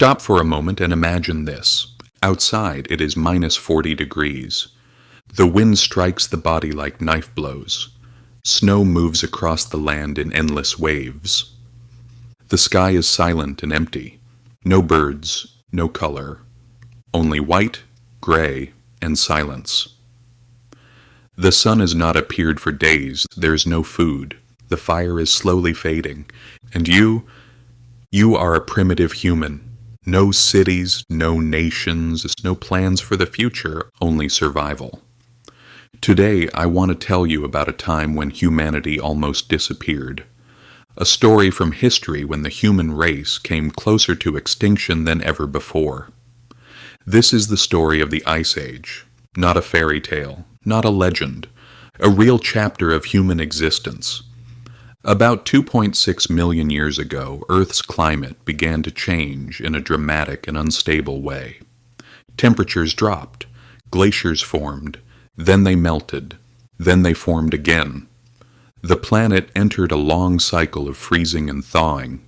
Stop for a moment and imagine this. Outside it is minus 40 degrees. The wind strikes the body like knife blows. Snow moves across the land in endless waves. The sky is silent and empty. No birds, no color. Only white, gray, and silence. The sun has not appeared for days. There is no food. The fire is slowly fading. And you are a primitive human. No cities, no nations, no plans for the future, only survival. Today, I want to tell you about a time when humanity almost disappeared. A story from history when the human race came closer to extinction than ever before. This is the story of the Ice Age, not a fairy tale, not a legend, a real chapter of human existence. About 2.6 million years ago, Earth's climate began to change in a dramatic and unstable way. Temperatures dropped, glaciers formed, then they melted, then they formed again. The planet entered a long cycle of freezing and thawing.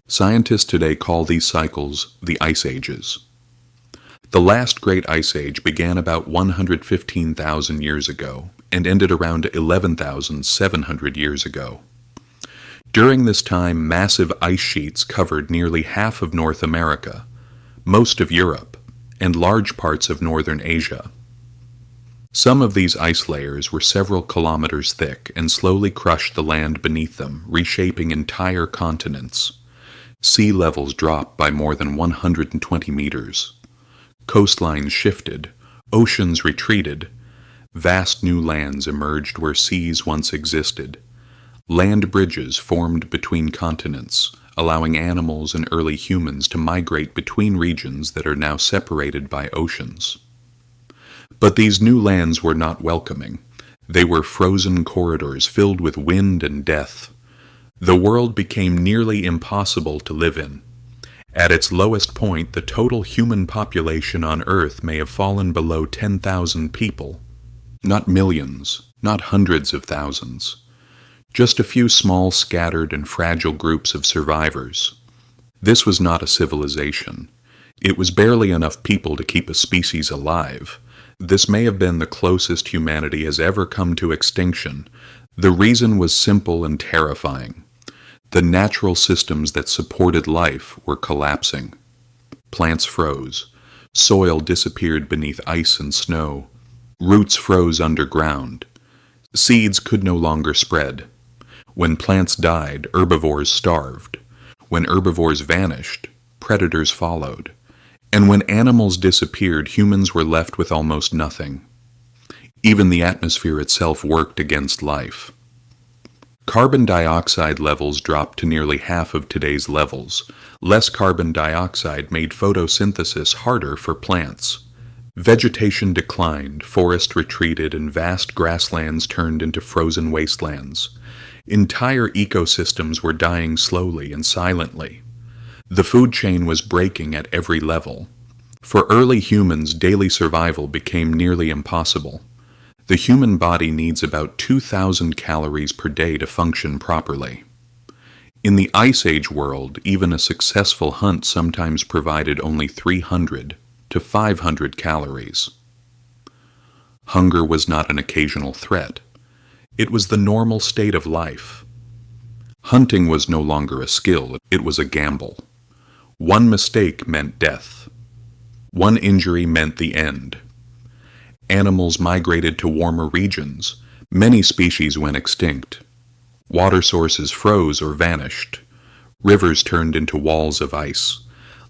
Scientists today call these cycles the Ice Ages. The last great Ice Age began about 115,000 years ago and ended around 11,700 years ago. During this time, massive ice sheets covered nearly half of North America, most of Europe, and large parts of northern Asia. Some of these ice layers were several kilometers thick and slowly crushed the land beneath them, reshaping entire continents. Sea levels dropped by more than 120 meters. Coastlines shifted, oceans retreated, vast new lands emerged where seas once existed. Land bridges formed between continents, allowing animals and early humans to migrate between regions that are now separated by oceans. But these new lands were not welcoming. They were frozen corridors filled with wind and death. The world became nearly impossible to live in. At its lowest point, the total human population on Earth may have fallen below 10,000 people. Not millions, not hundreds of thousands. Just a few small, scattered, and fragile groups of survivors. This was not a civilization. It was barely enough people to keep a species alive. This may have been the closest humanity has ever come to extinction. The reason was simple and terrifying. The natural systems that supported life were collapsing. Plants froze. Soil disappeared beneath ice and snow. Roots froze underground. Seeds could no longer spread. When plants died, herbivores starved. When herbivores vanished, predators followed. And when animals disappeared, humans were left with almost nothing. Even the atmosphere itself worked against life. Carbon dioxide levels dropped to nearly half of today's levels. Less carbon dioxide made photosynthesis harder for plants. Vegetation declined, forests retreated, and vast grasslands turned into frozen wastelands. Entire ecosystems were dying slowly and silently. The food chain was breaking at every level. For early humans, daily survival became nearly impossible. The human body needs about 2,000 calories per day to function properly. In the Ice Age world, even a successful hunt sometimes provided only 300 to 500 calories. Hunger was not an occasional threat. It was the normal state of life. Hunting was no longer a skill, it was a gamble. One mistake meant death. One injury meant the end. Animals migrated to warmer regions. Many species went extinct. Water sources froze or vanished. Rivers turned into walls of ice.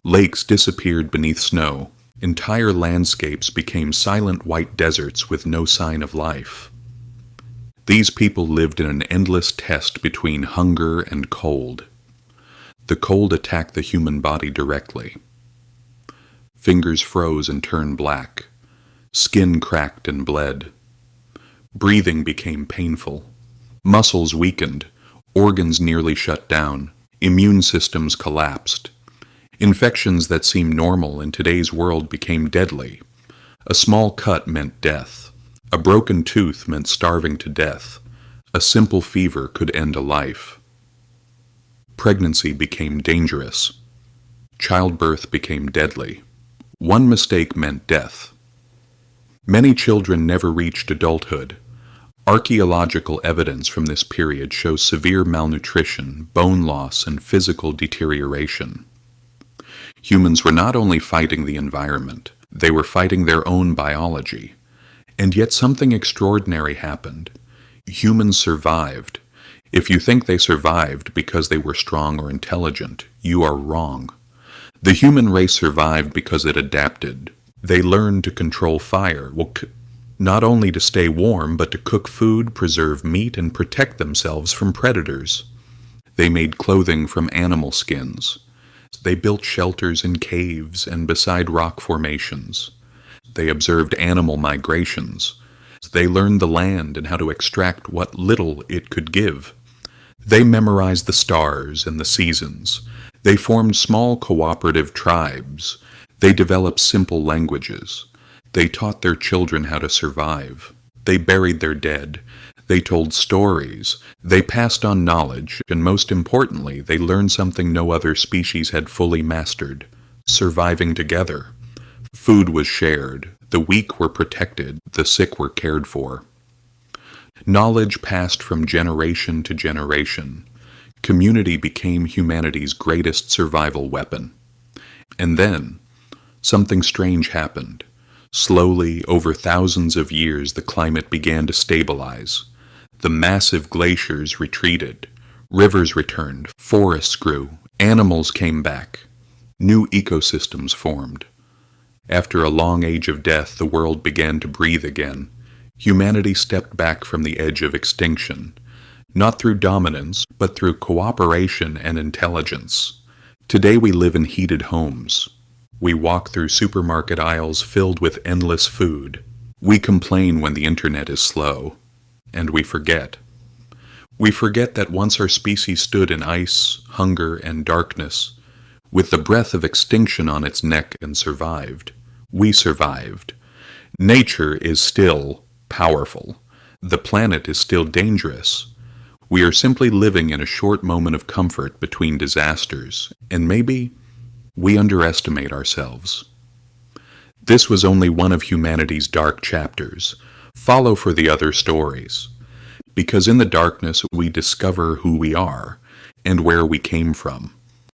Lakes disappeared beneath snow. Entire landscapes became silent white deserts with no sign of life. These people lived in an endless test between hunger and cold. The cold attacked the human body directly. Fingers froze and turned black. Skin cracked and bled. Breathing became painful. Muscles weakened. Organs nearly shut down. Immune systems collapsed. Infections that seemed normal in today's world became deadly. A small cut meant death. A broken tooth meant starving to death. A simple fever could end a life. Pregnancy became dangerous. Childbirth became deadly. One mistake meant death. Many children never reached adulthood. Archaeological evidence from this period shows severe malnutrition, bone loss, and physical deterioration. Humans were not only fighting the environment, they were fighting their own biology. And yet something extraordinary happened. Humans survived. If you think they survived because they were strong or intelligent, you are wrong. The human race survived because it adapted. They learned to control fire, not only to stay warm, but to cook food, preserve meat, and protect themselves from predators. They made clothing from animal skins. They built shelters in caves and beside rock formations. They observed animal migrations. They learned the land and how to extract what little it could give. They memorized the stars and the seasons. They formed small cooperative tribes. They developed simple languages. They taught their children how to survive. They buried their dead. They told stories. They passed on knowledge, and most importantly, they learned something no other species had fully mastered: surviving together. Food was shared. The weak were protected. The sick were cared for. Knowledge passed from generation to generation. Community became humanity's greatest survival weapon. And then, something strange happened. Slowly, over thousands of years, the climate began to stabilize. The massive glaciers retreated. Rivers returned. Forests grew. Animals came back. New ecosystems formed. After a long age of death, the world began to breathe again. Humanity stepped back from the edge of extinction, not through dominance, but through cooperation and intelligence. Today we live in heated homes. We walk through supermarket aisles filled with endless food. We complain when the internet is slow. And we forget. We forget that once our species stood in ice, hunger, and darkness, with the breath of extinction on its neck, and survived. We survived. Nature is still powerful. The planet is still dangerous. We are simply living in a short moment of comfort between disasters, and maybe we underestimate ourselves. This was only one of humanity's dark chapters. Follow for the other stories, because in the darkness we discover who we are and where we came from.